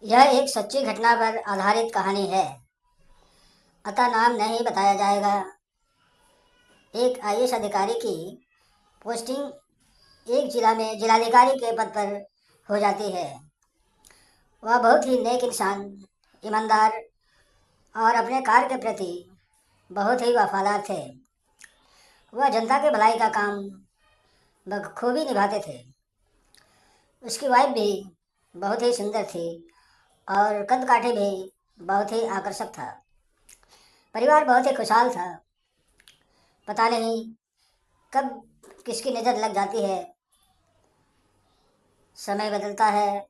यह एक सच्ची घटना पर आधारित कहानी है। अतः नाम नहीं बताया जाएगा। एक आईएएस अधिकारी की पोस्टिंग एक जिला में जिलाधिकारी के पद पर हो जाती है। वह बहुत ही नेक इंसान, ईमानदार और अपने कार्य के प्रति बहुत ही वफादार थे। वह जनता के भलाई का काम बखूबी निभाते थे। उसकी वाइफ भी बहुत ही सुंदर थी और कद काठी भी बहुत ही आकर्षक था। परिवार बहुत ही खुशहाल था। पता नहीं कब किसकी नज़र लग जाती है, समय बदलता है।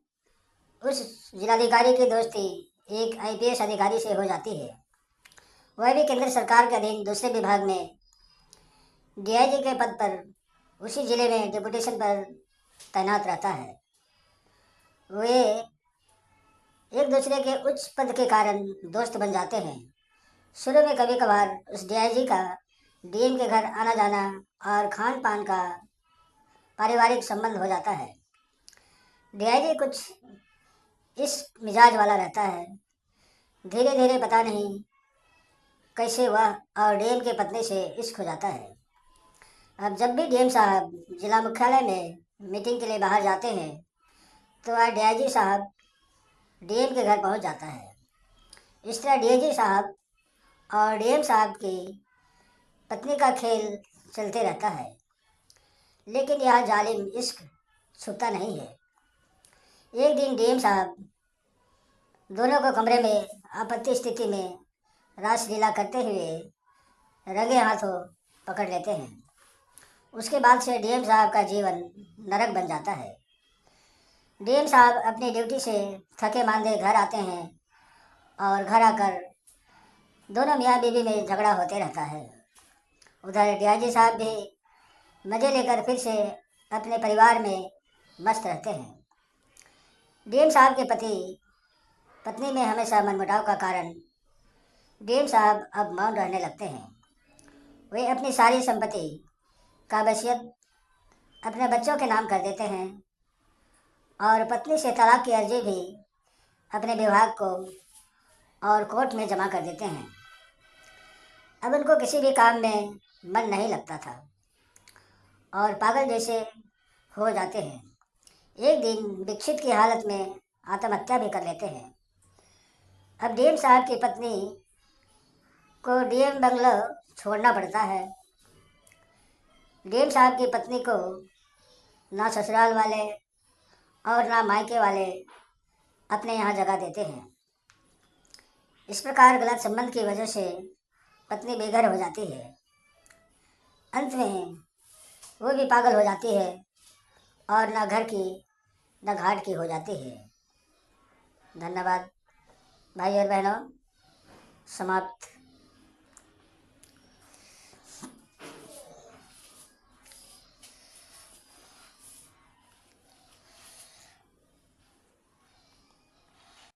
उस जिलाधिकारी की दोस्ती एक आईपीएस अधिकारी से हो जाती है। वह भी केंद्र सरकार के अधीन दूसरे विभाग में डीआईजी के पद पर उसी जिले में डिप्यूटेशन पर तैनात रहता है। वे एक दूसरे के उच्च पद के कारण दोस्त बन जाते हैं। शुरू में कभी कभार उस डीआईजी का डीएम के घर आना जाना और खान पान का पारिवारिक संबंध हो जाता है। डीआईजी कुछ इस मिजाज वाला रहता है। धीरे धीरे पता नहीं कैसे वह और डीएम के पत्नी से इश्क हो जाता है। अब जब भी डीएम साहब जिला मुख्यालय में मीटिंग के लिए बाहर जाते हैं तो वह डीआईजी साहब डीएम के घर पहुंच जाता है। इस तरह डीआईजी साहब और डीएम साहब की पत्नी का खेल चलते रहता है। लेकिन यह जालिम इश्क छुपता नहीं है। एक दिन डीएम साहब दोनों को कमरे में आपत्ति स्थिति में रासलीला करते हुए रंगे हाथों पकड़ लेते हैं। उसके बाद से डीएम साहब का जीवन नरक बन जाता है। डीएम साहब अपनी ड्यूटी से थके मांदे घर आते हैं और घर आकर दोनों मियाँ बीवी में झगड़ा होते रहता है। उधर डीआईजी साहब भी मज़े लेकर फिर से अपने परिवार में मस्त रहते हैं। डीएम साहब के पति पत्नी में हमेशा मनमुटाव का कारण डीएम साहब अब मौन रहने लगते हैं। वे अपनी सारी संपत्ति का वसीयत अपने बच्चों के नाम कर देते हैं और पत्नी से तलाक की अर्जी भी अपने विभाग को और कोर्ट में जमा कर देते हैं। अब उनको किसी भी काम में मन नहीं लगता था और पागल जैसे हो जाते हैं। एक दिन विक्षित की हालत में आत्महत्या भी कर लेते हैं। अब डीएम साहब की पत्नी को डीएम बंगला छोड़ना पड़ता है। डीएम साहब की पत्नी को ना ससुराल वाले और ना मायके वाले अपने यहाँ जगह देते हैं। इस प्रकार गलत संबंध की वजह से पत्नी बेघर हो जाती है। अंत में वो भी पागल हो जाती है और न घर की न घाट की हो जाती है। धन्यवाद भाई और बहनों। समाप्त।